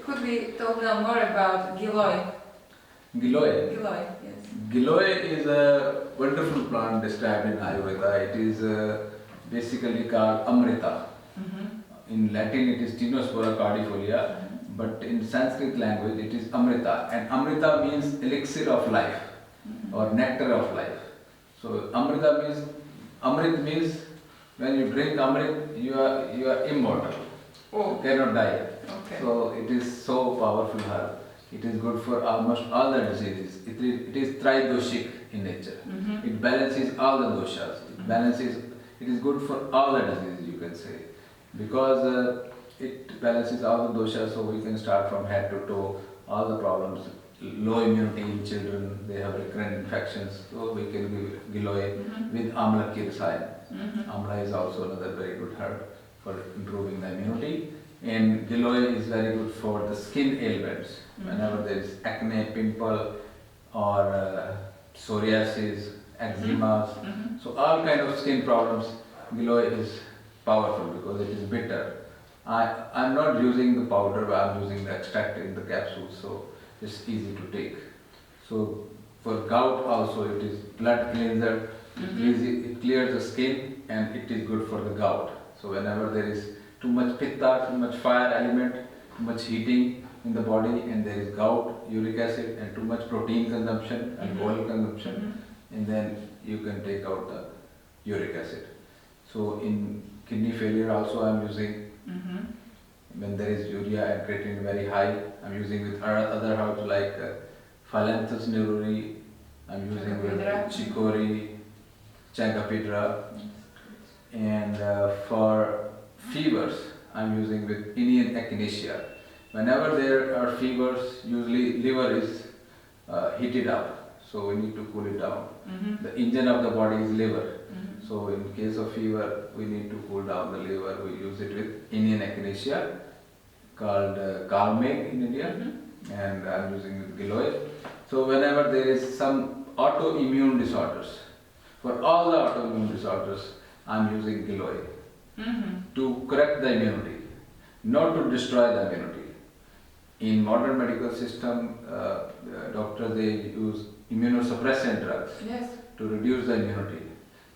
Could we talk now more about Giloy? Giloy. Giloy, yes. Giloy is a wonderful plant described in Ayurveda. It is basically called Amrita. In Latin it is Tinospora cardifolia, but in Sanskrit language it is Amrita. And Amrita means elixir of life or nectar of life. So Amrit means when you drink Amrit, you are immortal. Oh. You cannot die. Okay. So it is so powerful herb. It is good for almost all the diseases. It is tridoshik in nature. It balances all the doshas. It is good for all the diseases, you can say. Because it balances all the doshas, so we can start from head to toe, all the problems. Low immunity in children, they have recurrent infections, so we can give Giloy with Amla Kirsayan. Amla is also another very good herb for improving the immunity. And Giloy is very good for the skin ailments. Whenever there is acne, pimple, or psoriasis, eczemas, so all kind of skin problems, Giloy is powerful because it is bitter. I'm not using the powder, but I'm using the extract in the capsule, so it's easy to take. So for gout also, it is blood cleanser. It clears the skin and it is good for the gout. So whenever there is too much pitta, too much fire element, too much heating in the body, and there is gout, uric acid, and too much protein consumption and oil consumption, and then you can take out the uric acid. So in kidney failure also I'm using, when there is urea and creatinine very high, I'm using with other herbs like Phyllanthus neruri, I'm using with chicory, chancapidra, and for fevers, I'm using with Indian echinacea. Whenever there are fevers, usually liver is heated up, so we need to cool it down. The engine of the body is liver. So in case of fever, we need to cool down the liver. We use it with Indian echinacea called Kalmeg in India, and I'm using with Giloy. So whenever there is some autoimmune disorders, for all the autoimmune disorders, I'm using Giloy to correct the immunity, not to destroy the immunity. In modern medical system, doctors they use immunosuppressant drugs to reduce the immunity.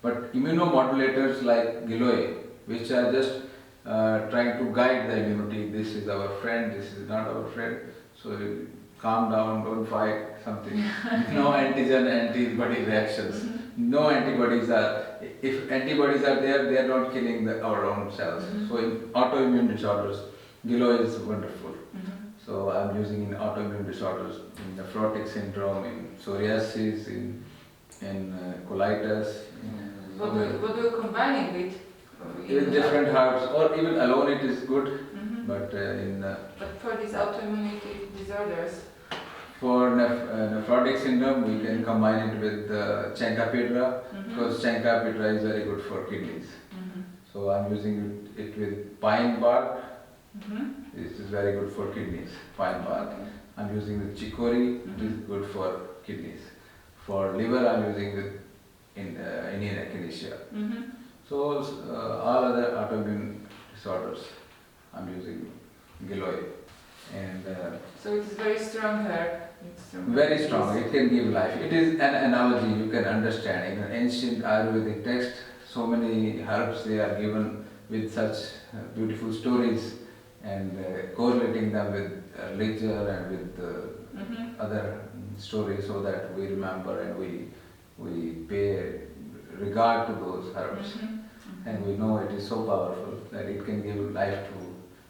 But immunomodulators like Giloy, which are just trying to guide the immunity, this is our friend, this is not our friend, so you calm down, don't fight something. No antigen, antibody reactions. No antibodies are, if antibodies are there, they are not killing our own cells. So in autoimmune disorders, Giloy is wonderful. So I'm using in autoimmune disorders, in nephrotic syndrome, in psoriasis, in colitis. What do you combine it with? With different herbs, or even alone it is good. But but for these autoimmunity disorders, for nephrotic syndrome, we can combine it with chancapidra, because chancapidra is very good for kidneys. So I'm using it with pine bark. This is very good for kidneys, pine bark. I'm using with chicory, it is good for kidneys. For liver, I'm using with Indian echinacea. So all other autoimmune disorders, I'm using Giloy. And so it is very strong herb. very strong, it can give life. It is an analogy you can understand. In an ancient Ayurvedic text, so many herbs they are given with such beautiful stories and correlating them with religion and with other stories, so that we remember and we pay regard to those herbs. And we know it is so powerful that it can give life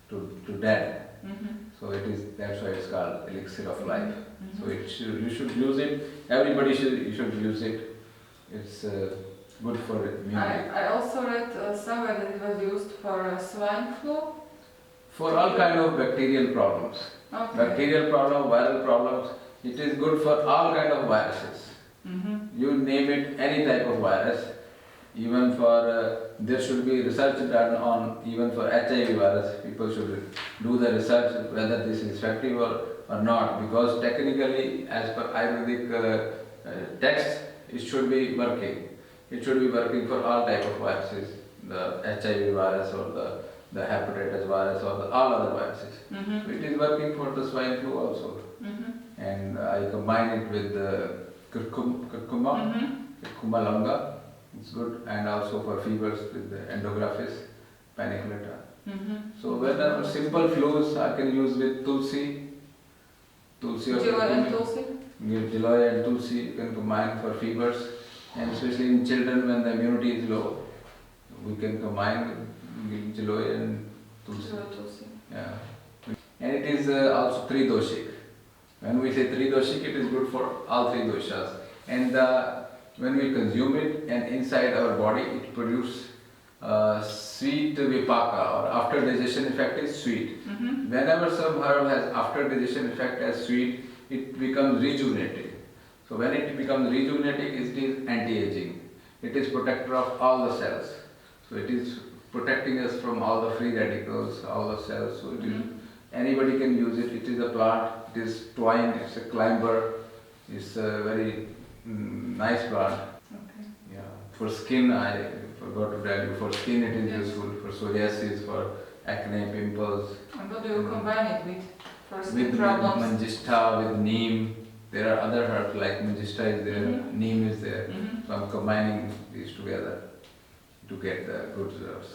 to dead. So that's why it's called elixir of life. So you should use it. Everybody should use it. It's good for immunity. I also read somewhere that it was used for swine flu. For all kind of bacterial problems. Okay. Bacterial problem, viral problems. It is good for all kind of viruses. You name it, any type of virus. Even for there should be research done on even for HIV virus. People should do the research whether this is effective or not, because technically, as per Ayurvedic text, it should be working. It should be working for all type of viruses, the HIV virus or the the hepatitis virus or all other viruses. Mm-hmm. So it is working for the swine flu also. Mm-hmm. And I combine it with curcuma, curcuma longa, it's good, and also for fevers with the endographis paniculata. Mm-hmm. So whenever simple flus I can use with tulsi or Giloy and curcumin. Tulsi? Giloy and tulsi you can combine for fevers, and especially in children when the immunity is low, we can combine Giloy and tulsi. Giloy Tulsi. Yeah. And it is also three doshik. When we say three doshik, it is good for all three doshas. And when we consume it, and inside our body, it produces sweet vipaka, or after digestion effect is sweet. Mm-hmm. Whenever some herb has after digestion effect as sweet, it becomes rejuvenating. So when it becomes rejuvenating, it is anti-aging. It is protector of all the cells. So it is protecting us from all the free radicals, all the cells. So it is, anybody can use it. It is a plant. It is twine. It's a climber. It's a very nice plant. Okay. Yeah. For skin, I forgot to tell you. For skin, it is useful. For psoriasis, for acne, pimples. And what do you combine it with? For skin With problems? manjista, with neem. There are other herbs like manjista is there, Mhm. neem is there. Mm-hmm. So I'm combining these together to get the good results.